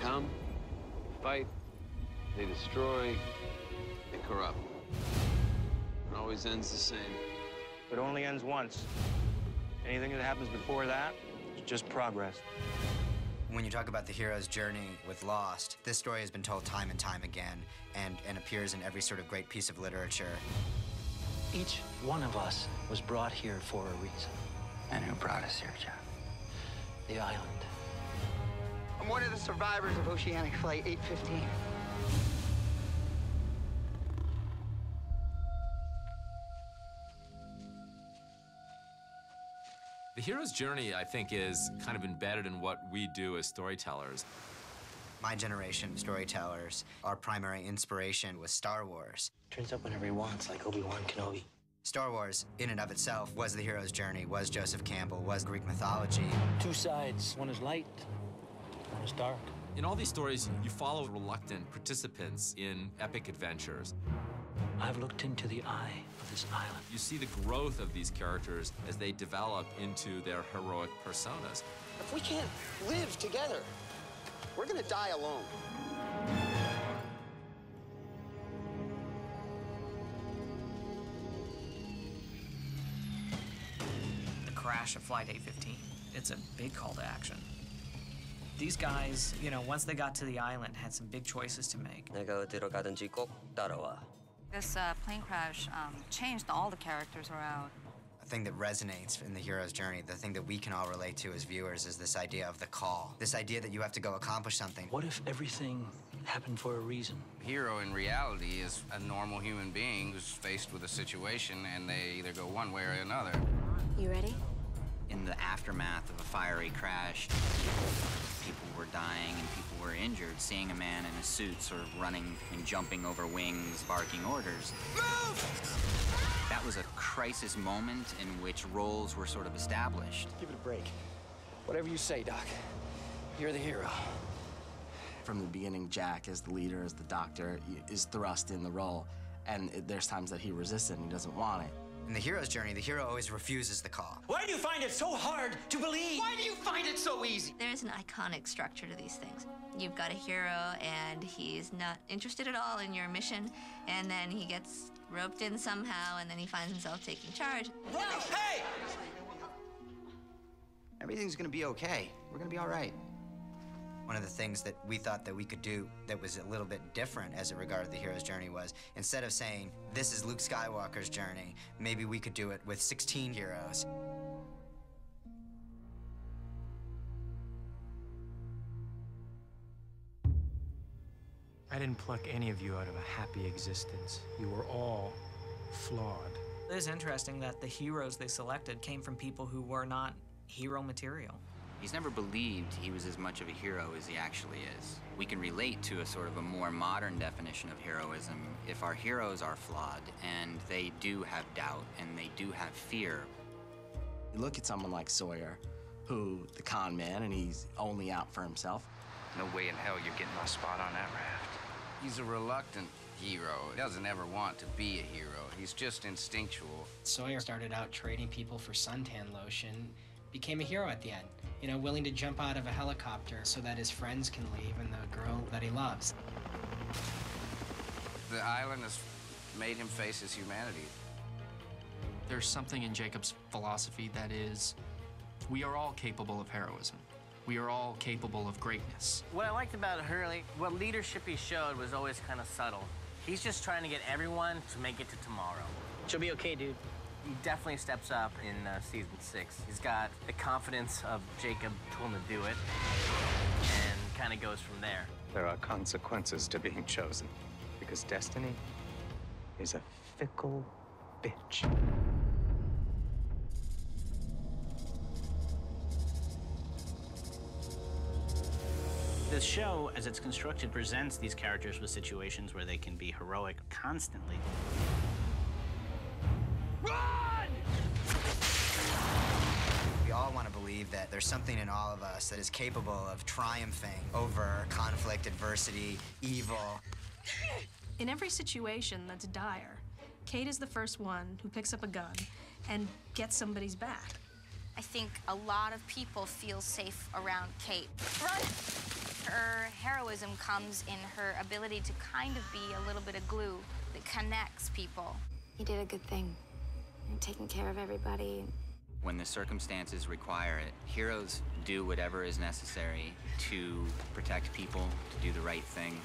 come, fight, they destroy, they corrupt. It always ends the same. It only ends once. Anything that happens before that is just progress. When you talk about the hero's journey with Lost, this story has been told time and time again and appears in every sort of great piece of literature. Each one of us was brought here for a reason. And who brought us here, Jeff? The island. I'm one of the survivors of Oceanic Flight 815. The hero's journey, I think, is kind of embedded in what we do as storytellers. My generation of storytellers, our primary inspiration was Star Wars. Turns up whenever he wants, like Obi-Wan Kenobi. Star Wars, in and of itself, was the hero's journey, was Joseph Campbell, was Greek mythology. Two sides, one is light, one is dark. In all these stories, you follow reluctant participants in epic adventures. I've looked into the eye of this island. You see the growth of these characters as they develop into their heroic personas. If we can't live together, we're gonna die alone. The crash of Flight 815, it's a big call to action. These guys, you know, once they got to the island, had some big choices to make. 내가 어디로 가든지 꼭 따라와. This plane crash changed all the characters around. A thing that resonates in the hero's journey, the thing that we can all relate to as viewers, is this idea of the call. This idea that you have to go accomplish something. What if everything happened for a reason? Hero in reality is a normal human being who's faced with a situation and they either go one way or another. You ready? In the aftermath of a fiery crash, people were dying and people were injured. Seeing a man in a suit sort of running and jumping over wings, barking orders. Move! That was a crisis moment in which roles were sort of established. Give it a break. Whatever you say, Doc. You're the hero. From the beginning, Jack, as the leader, as the doctor, is thrust in the role. And there's times that he resists it and he doesn't want it. In the hero's journey, the hero always refuses the call. Why do you find it so hard to believe? Why do you find it so easy? There's an iconic structure to these things. You've got a hero, and he's not interested at all in your mission, and then he gets roped in somehow, and then he finds himself taking charge. Run! Hey! Everything's gonna be okay. We're gonna be all right. One of the things that we thought that we could do that was a little bit different as it regarded the hero's journey was, instead of saying, this is Luke Skywalker's journey, maybe we could do it with 16 heroes. I didn't pluck any of you out of a happy existence. You were all flawed. It is interesting that the heroes they selected came from people who were not hero material. He's never believed he was as much of a hero as he actually is. We can relate to a sort of a more modern definition of heroism if our heroes are flawed and they do have doubt and they do have fear. You look at someone like Sawyer, who, the con man, and he's only out for himself. No way in hell you're getting my spot on that raft. He's a reluctant hero. He doesn't ever want to be a hero. He's just instinctual. Sawyer started out trading people for suntan lotion, became a hero at the end. You know, willing to jump out of a helicopter so that his friends can leave and the girl that he loves. The island has made him face his humanity. There's something in Jacob's philosophy that is, we are all capable of heroism. We are all capable of greatness. What I liked about Hurley, what leadership he showed was always kind of subtle. He's just trying to get everyone to make it to tomorrow. She'll be okay, dude. He definitely steps up in season 6. He's got the confidence of Jacob told him to do it, and kind of goes from there. There are consequences to being chosen, because destiny is a fickle bitch. The show, as it's constructed, presents these characters with situations where they can be heroic constantly. Run! We all want to believe that there's something in all of us that is capable of triumphing over conflict, adversity, evil. In every situation that's dire, Kate is the first one who picks up a gun and gets somebody's back. I think a lot of people feel safe around Kate. Run! Her heroism comes in her ability to kind of be a little bit of glue that connects people. You did a good thing. You're taking care of everybody. When the circumstances require it, heroes do whatever is necessary to protect people, to do the right thing,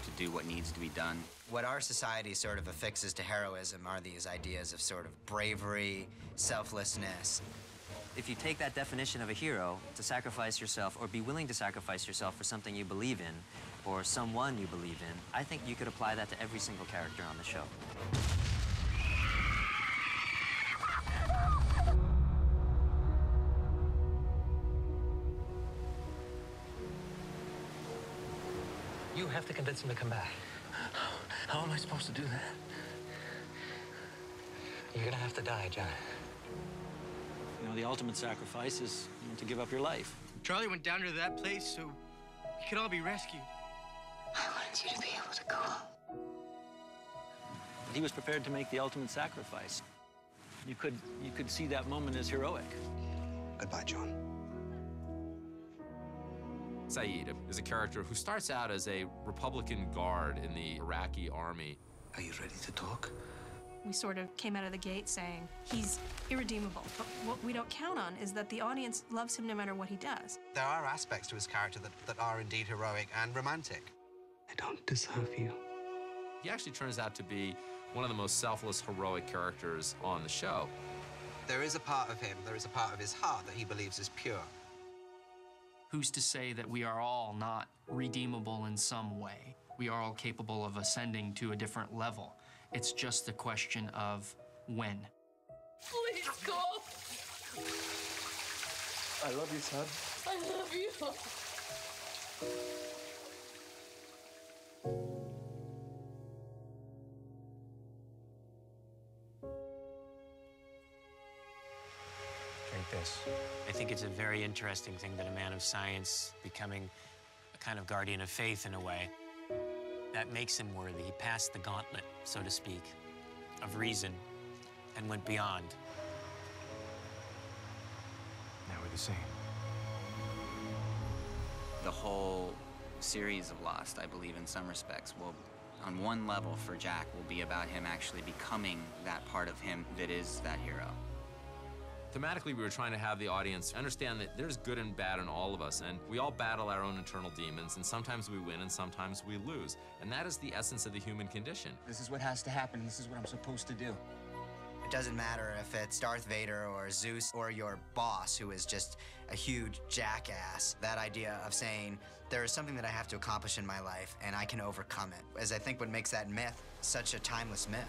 to do what needs to be done. What our society sort of affixes to heroism are these ideas of sort of bravery, selflessness. If you take that definition of a hero, to sacrifice yourself or be willing to sacrifice yourself for something you believe in or someone you believe in, I think you could apply that to every single character on the show. You have to convince him to come back. How am I supposed to do that? You're gonna have to die, John. You know, the ultimate sacrifice is to give up your life. Charlie went down to that place so we could all be rescued. I wanted you to be able to go home. He was prepared to make the ultimate sacrifice. You could see that moment as heroic. Goodbye, John. Saeed is a character who starts out as a Republican guard in the Iraqi army. Are you ready to talk? We sort of came out of the gate saying he's irredeemable, but what we don't count on is that the audience loves him no matter what he does. There are aspects to his character that are indeed heroic and romantic. I don't deserve you. He actually turns out to be one of the most selfless, heroic characters on the show. There is a part of him, there is a part of his heart that he believes is pure. Who's to say that we are all not redeemable in some way? We are all capable of ascending to a different level. It's just a question of when. Please go. I love you, son. I love you. Drink this. I think it's a very interesting thing that a man of science becoming a kind of guardian of faith in a way. That makes him worthy. He passed the gauntlet, so to speak, of reason and went beyond. Now we're the same. The whole series of Lost, I believe, in some respects, will, on one level for Jack, will be about him actually becoming that part of him that is that hero. Thematically, we were trying to have the audience understand that there's good and bad in all of us, and we all battle our own internal demons, and sometimes we win and sometimes we lose. And that is the essence of the human condition. This is what has to happen. This is what I'm supposed to do. It doesn't matter if it's Darth Vader or Zeus or your boss who is just a huge jackass. That idea of saying, there is something that I have to accomplish in my life and I can overcome it, is I think what makes that myth such a timeless myth.